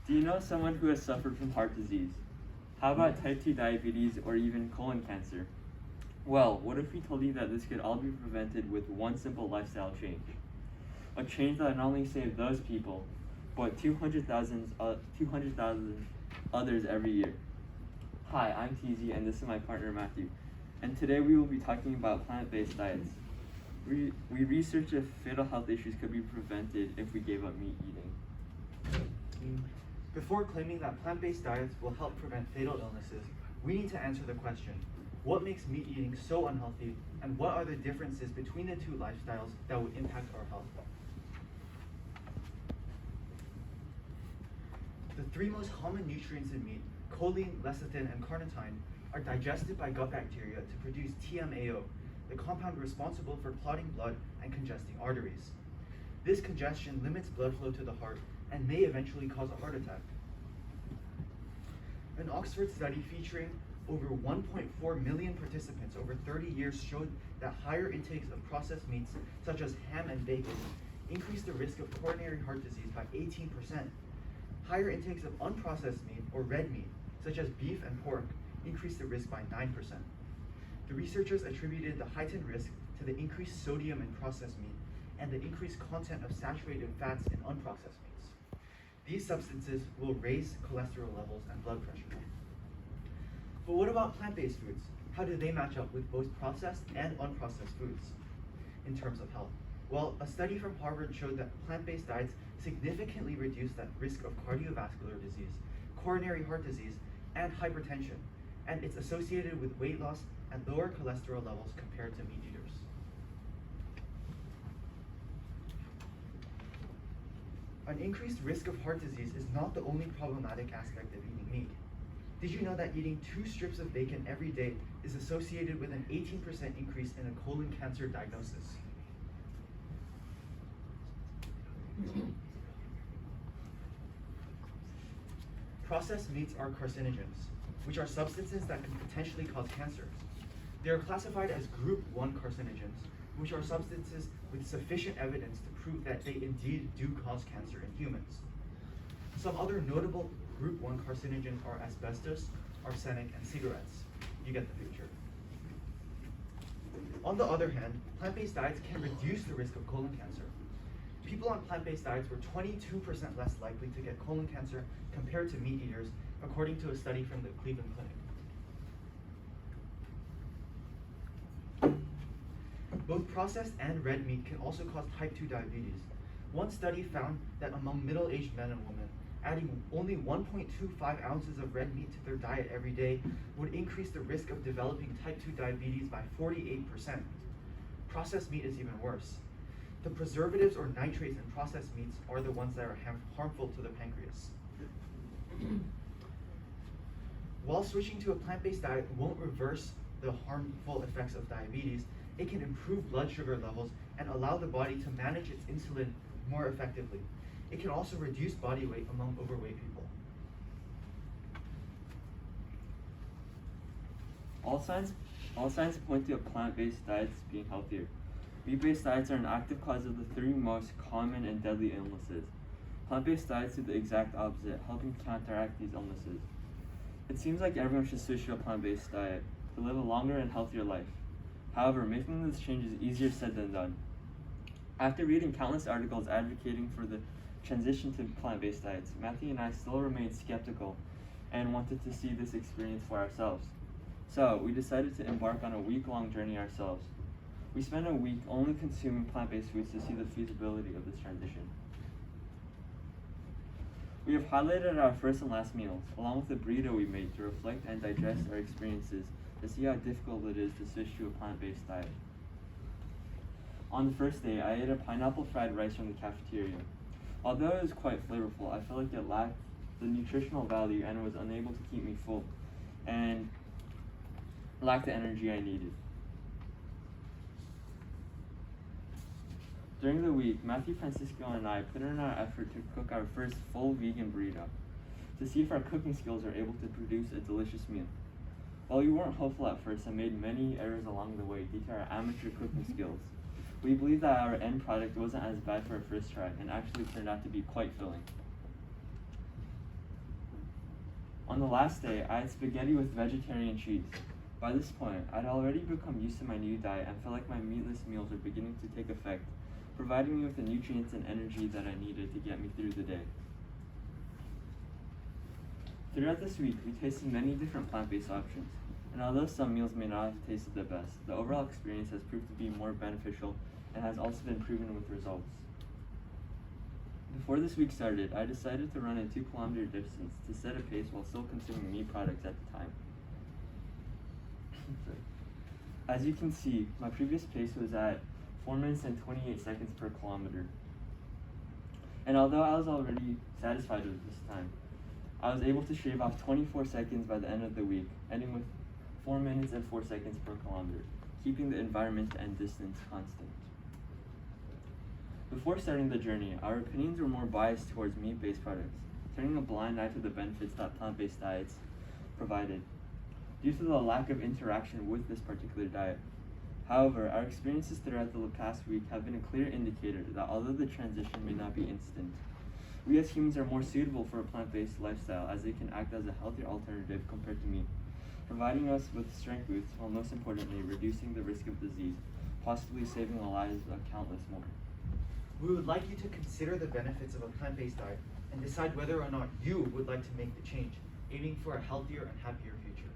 Do you know someone who has suffered from heart disease? How about type 2 diabetes or even colon cancer? Well, what if we told you that this could all be prevented with one simple lifestyle change? A change that not only saved those people, but 200,000 others every year. Hi, I'm TZ and this is my partner Matthew. And today we will be talking about plant-based diets. We researched if fatal health issues could be prevented if we gave up meat eating. Before claiming that plant-based diets will help prevent fatal illnesses, we need to answer the question, what makes meat eating so unhealthy, and what are the differences between the two lifestyles that would impact our health? The three most common nutrients in meat, choline, lecithin, and carnitine, are digested by gut bacteria to produce TMAO, the compound responsible for clotting blood and congesting arteries. This congestion limits blood flow to the heart and may eventually cause a heart attack. An Oxford study featuring over 1.4 million participants over 30 years showed that higher intakes of processed meats, such as ham and bacon, increase the risk of coronary heart disease by 18%. Higher intakes of unprocessed meat, or red meat, such as beef and pork, increase the risk by 9%. The researchers attributed the heightened risk to the increased sodium in processed meat and the increased content of saturated fats in unprocessed meats. These substances will raise cholesterol levels and blood pressure. But what about plant-based foods? How do they match up with both processed and unprocessed foods in terms of health? Well, a study from Harvard showed that plant-based diets significantly reduce that risk of cardiovascular disease, coronary heart disease, and hypertension, and it's associated with weight loss and lower cholesterol levels compared to meat eaters. An increased risk of heart disease is not the only problematic aspect of eating meat. Did you know that eating 2 strips of bacon every day is associated with an 18% increase in a colon cancer diagnosis? Processed meats are carcinogens, which are substances that can potentially cause cancer. They are classified as Group 1 carcinogens, which are substances with sufficient evidence to prove that they indeed do cause cancer in humans. Some other notable Group 1 carcinogens are asbestos, arsenic, and cigarettes. You get the picture. On the other hand, plant-based diets can reduce the risk of colon cancer. People on plant-based diets were 22% less likely to get colon cancer compared to meat eaters, according to a study from the Cleveland Clinic. Both processed and red meat can also cause type 2 diabetes. One study found that among middle-aged men and women, adding only 1.25 ounces of red meat to their diet every day would increase the risk of developing type 2 diabetes by 48%. Processed meat is even worse. The preservatives or nitrates in processed meats are the ones that are harmful to the pancreas. While switching to a plant-based diet won't reverse the harmful effects of diabetes, it can improve blood sugar levels and allow the body to manage its insulin more effectively. It can also reduce body weight among overweight people. All signs point to a plant-based diets being healthier. Meat-based diets are an active cause of the 3 most common and deadly illnesses. Plant-based diets do the exact opposite, helping counteract these illnesses. It seems like everyone should switch to a plant-based diet to live a longer and healthier life. However, making this change is easier said than done. After reading countless articles advocating for the transition to plant-based diets, Matthew and I still remained skeptical and wanted to see this experience for ourselves. So, we decided to embark on a week-long journey ourselves. We spent a week only consuming plant-based foods to see the feasibility of this transition. We have highlighted our first and last meals, along with the burrito we made to reflect and digest our experiences to see how difficult it is to switch to a plant-based diet. On the first day, I ate a pineapple fried rice from the cafeteria. Although it was quite flavorful, I felt like it lacked the nutritional value and was unable to keep me full and lacked the energy I needed. During the week, Matthew, Francisco, and I put in our effort to cook our first full vegan burrito to see if our cooking skills are able to produce a delicious meal. While we weren't hopeful at first and made many errors along the way due to our amateur cooking skills, we believe that our end product wasn't as bad for our first try and actually turned out to be quite filling. On the last day, I had spaghetti with vegetarian cheese. By this point, I'd already become used to my new diet and felt like my meatless meals were beginning to take effect, providing me with the nutrients and energy that I needed to get me through the day. Throughout this week, we tasted many different plant-based options, and although some meals may not have tasted the best, the overall experience has proved to be more beneficial and has also been proven with results. Before this week started, I decided to run a 2-kilometer distance to set a pace while still consuming meat products at the time. As you can see, my previous pace was at 4 minutes and 28 seconds per kilometer. And although I was already satisfied with this time, I was able to shave off 24 seconds by the end of the week, ending with 4 minutes and 4 seconds per kilometer, keeping the environment and distance constant. Before starting the journey, our opinions were more biased towards meat-based products, turning a blind eye to the benefits that plant-based diets provided, due to the lack of interaction with this particular diet. However, our experiences throughout the past week have been a clear indicator that although the transition may not be instant, we as humans are more suitable for a plant-based lifestyle as they can act as a healthier alternative compared to meat, providing us with strength boosts while most importantly reducing the risk of disease, possibly saving the lives of countless more. We would like you to consider the benefits of a plant-based diet and decide whether or not you would like to make the change, aiming for a healthier and happier future.